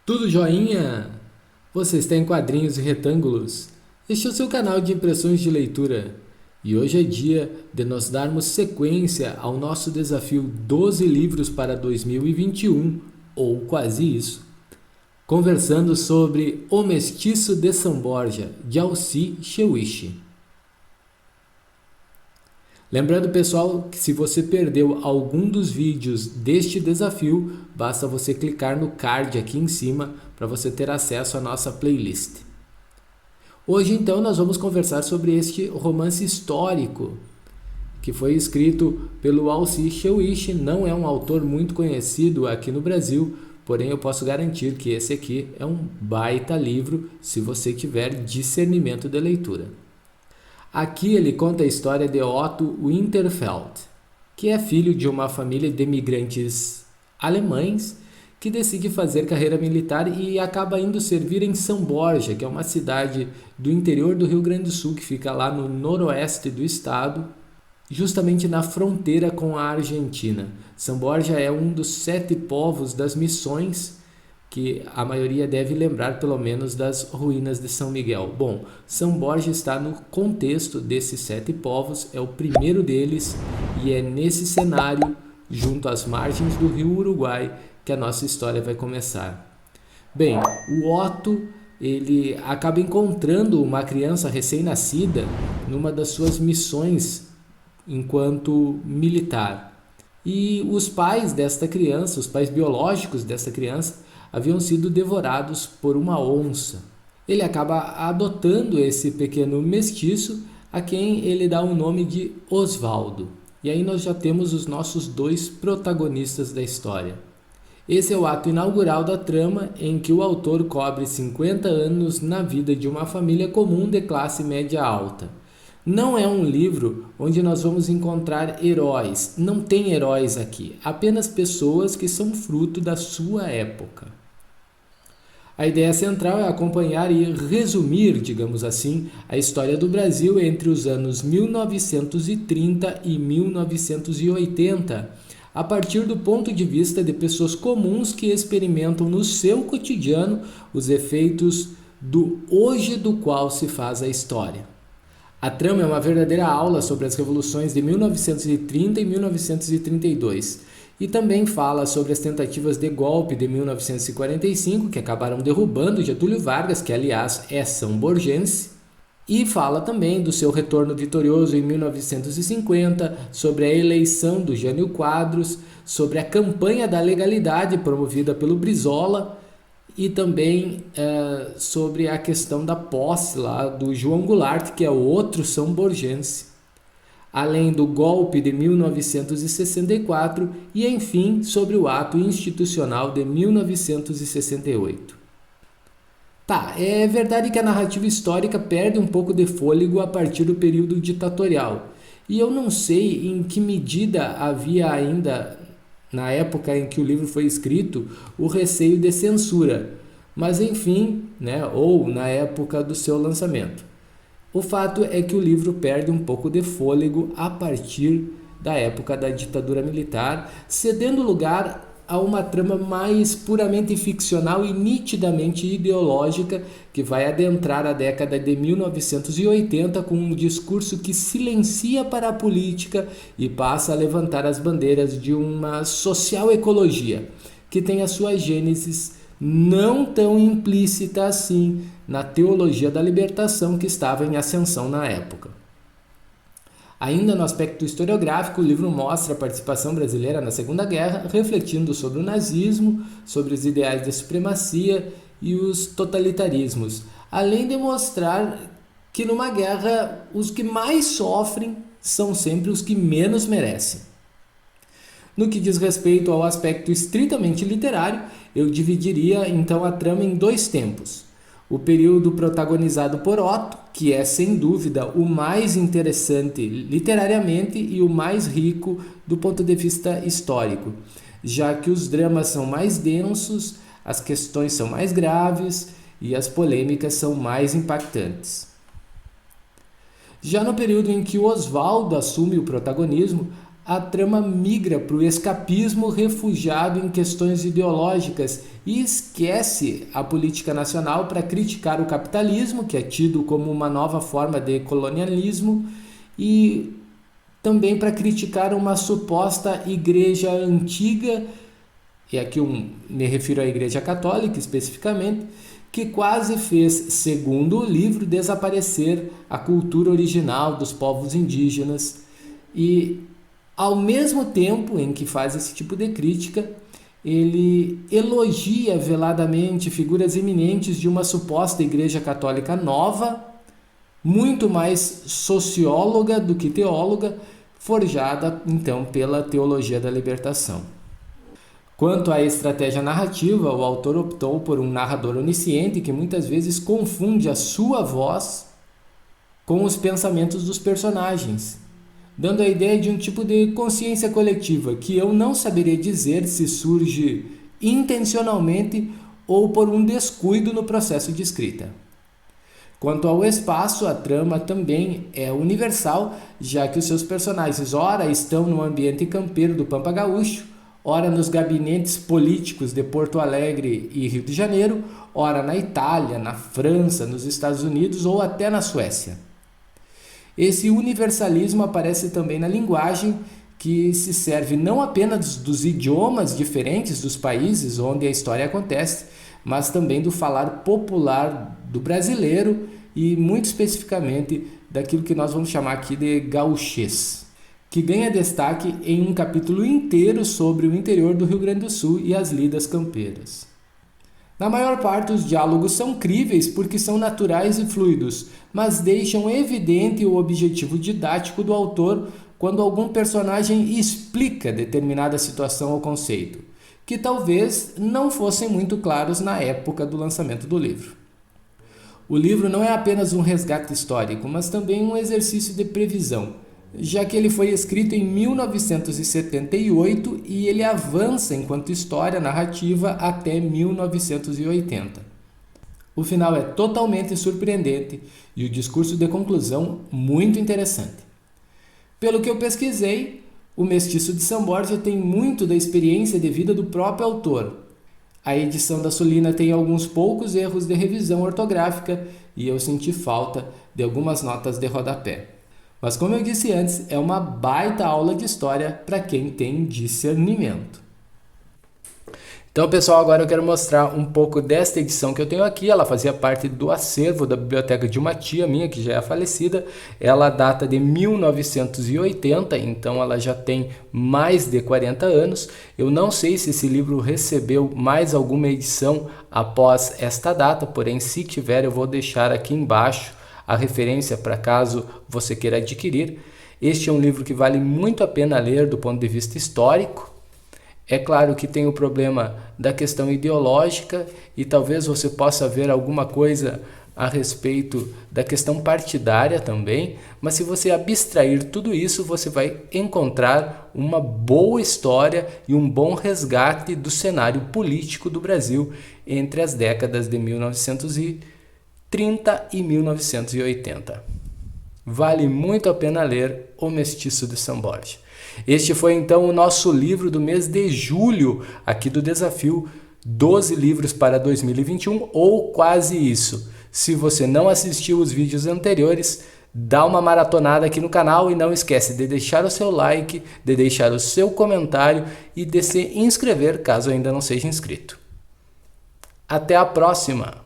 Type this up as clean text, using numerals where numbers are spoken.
Tudo joinha? Você está em quadrinhos e retângulos? Este é o seu canal de impressões de leitura. E hoje é dia de nós darmos sequência ao nosso desafio 12 livros para 2021, ou quase isso. Conversando sobre O Mestiço de São Borja, de Alci Chewich. Lembrando, pessoal, que se você perdeu algum dos vídeos deste desafio, basta você clicar no card aqui em cima para você ter acesso à nossa playlist. Hoje, então, nós vamos conversar sobre este romance histórico que foi escrito pelo Alci Chewich. Não é um autor muito conhecido aqui no Brasil, porém eu posso garantir que esse aqui é um baita livro se você tiver discernimento de leitura. Aqui ele conta a história de Otto Winterfeld, que é filho de uma família de imigrantes alemães que decide fazer carreira militar e acaba indo servir em São Borja, que é uma cidade do interior do Rio Grande do Sul, que fica lá no noroeste do estado, justamente na fronteira com a Argentina. São Borja é um dos 7 povos das missões, que a maioria deve lembrar pelo menos das ruínas de São Miguel. Bom, São Borja está no contexto desses 7 povos, é o primeiro deles, e é nesse cenário, junto às margens do rio Uruguai, que a nossa história vai começar. Bem, o Otto, ele acaba encontrando uma criança recém-nascida numa das suas missões enquanto militar. E os pais desta criança, os pais biológicos desta criança, haviam sido devorados por uma onça. Ele acaba adotando esse pequeno mestiço, a quem ele dá o nome de Osvaldo. E aí nós já temos os nossos 2 protagonistas da história. Esse é o ato inaugural da trama, em que o autor cobre 50 anos na vida de uma família comum de classe média alta. Não é um livro onde nós vamos encontrar heróis, não tem heróis aqui, apenas pessoas que são fruto da sua época. A ideia central é acompanhar e resumir, digamos assim, a história do Brasil entre os anos 1930 e 1980, a partir do ponto de vista de pessoas comuns que experimentam no seu cotidiano os efeitos do hoje do qual se faz a história. A trama é uma verdadeira aula sobre as revoluções de 1930 e 1932 e também fala sobre as tentativas de golpe de 1945 que acabaram derrubando Getúlio Vargas, que aliás é são-borgense, e fala também do seu retorno vitorioso em 1950, sobre a eleição do Jânio Quadros, sobre a campanha da legalidade promovida pelo Brizola, e também sobre a questão da posse lá do João Goulart, que é outro são-borgense, além do golpe de 1964 e, enfim, sobre o ato institucional de 1968. Tá, é verdade que a narrativa histórica perde um pouco de fôlego a partir do período ditatorial, e eu não sei em que medida havia ainda, na época em que o livro foi escrito, o receio de censura, mas enfim, né, ou na época do seu lançamento. O fato é que o livro perde um pouco de fôlego a partir da época da ditadura militar, cedendo lugar a uma trama mais puramente ficcional e nitidamente ideológica, que vai adentrar a década de 1980 com um discurso que silencia para a política e passa a levantar as bandeiras de uma social-ecologia, que tem a sua gênesis não tão implícita assim na teologia da libertação que estava em ascensão na época. Ainda no aspecto historiográfico, o livro mostra a participação brasileira na Segunda Guerra, refletindo sobre o nazismo, sobre os ideais de supremacia e os totalitarismos, além de mostrar que numa guerra os que mais sofrem são sempre os que menos merecem. No que diz respeito ao aspecto estritamente literário, eu dividiria então a trama em 2 tempos. O período protagonizado por Otto, que é sem dúvida o mais interessante literariamente e o mais rico do ponto de vista histórico, já que os dramas são mais densos, as questões são mais graves e as polêmicas são mais impactantes. Já no período em que Osvaldo assume o protagonismo, a trama migra para o escapismo refugiado em questões ideológicas e esquece a política nacional para criticar o capitalismo, que é tido como uma nova forma de colonialismo, e também para criticar uma suposta igreja antiga, e aqui me refiro à Igreja Católica especificamente, que quase fez, segundo o livro, desaparecer a cultura original dos povos indígenas. E ao mesmo tempo em que faz esse tipo de crítica, ele elogia veladamente figuras eminentes de uma suposta Igreja Católica nova, muito mais socióloga do que teóloga, forjada então pela teologia da libertação. Quanto à estratégia narrativa, o autor optou por um narrador onisciente que muitas vezes confunde a sua voz com os pensamentos dos personagens, dando a ideia de um tipo de consciência coletiva que eu não saberia dizer se surge intencionalmente ou por um descuido no processo de escrita. Quanto ao espaço, a trama também é universal, já que os seus personagens ora estão no ambiente campeiro do Pampa Gaúcho, ora nos gabinetes políticos de Porto Alegre e Rio de Janeiro, ora na Itália, na França, nos Estados Unidos ou até na Suécia. Esse universalismo aparece também na linguagem, que se serve não apenas dos idiomas diferentes dos países onde a história acontece, mas também do falar popular do brasileiro e, muito especificamente, daquilo que nós vamos chamar aqui de gauchês, que ganha destaque em um capítulo inteiro sobre o interior do Rio Grande do Sul e as lidas campeiras. Na maior parte, os diálogos são críveis porque são naturais e fluidos, mas deixam evidente o objetivo didático do autor quando algum personagem explica determinada situação ou conceito, que talvez não fossem muito claros na época do lançamento do livro. O livro não é apenas um resgate histórico, mas também um exercício de previsão, já que ele foi escrito em 1978 e ele avança enquanto história narrativa até 1980. O final é totalmente surpreendente e o discurso de conclusão muito interessante. Pelo que eu pesquisei, O Mestiço de São Borja tem muito da experiência de vida do próprio autor. A edição da Sulina tem alguns poucos erros de revisão ortográfica e eu senti falta de algumas notas de rodapé. Mas como eu disse antes, é uma baita aula de história para quem tem discernimento. Então, pessoal, agora eu quero mostrar um pouco desta edição que eu tenho aqui. Ela fazia parte do acervo da biblioteca de uma tia minha, que já é falecida. Ela data de 1980, então ela já tem mais de 40 anos. Eu não sei se esse livro recebeu mais alguma edição após esta data, porém, se tiver, eu vou deixar aqui embaixo a referência para caso você queira adquirir. Este é um livro que vale muito a pena ler do ponto de vista histórico. É claro que tem o problema da questão ideológica e talvez você possa ver alguma coisa a respeito da questão partidária também, mas se você abstrair tudo isso, você vai encontrar uma boa história e um bom resgate do cenário político do Brasil entre as décadas de 1930 e 1980. Vale muito a pena ler O Mestiço de São Borja. Este foi então o nosso livro do mês de julho, aqui do desafio 12 livros para 2021, ou quase isso. Se você não assistiu os vídeos anteriores, dá uma maratonada aqui no canal e não esquece de deixar o seu like, de deixar o seu comentário e de se inscrever caso ainda não seja inscrito. Até a próxima!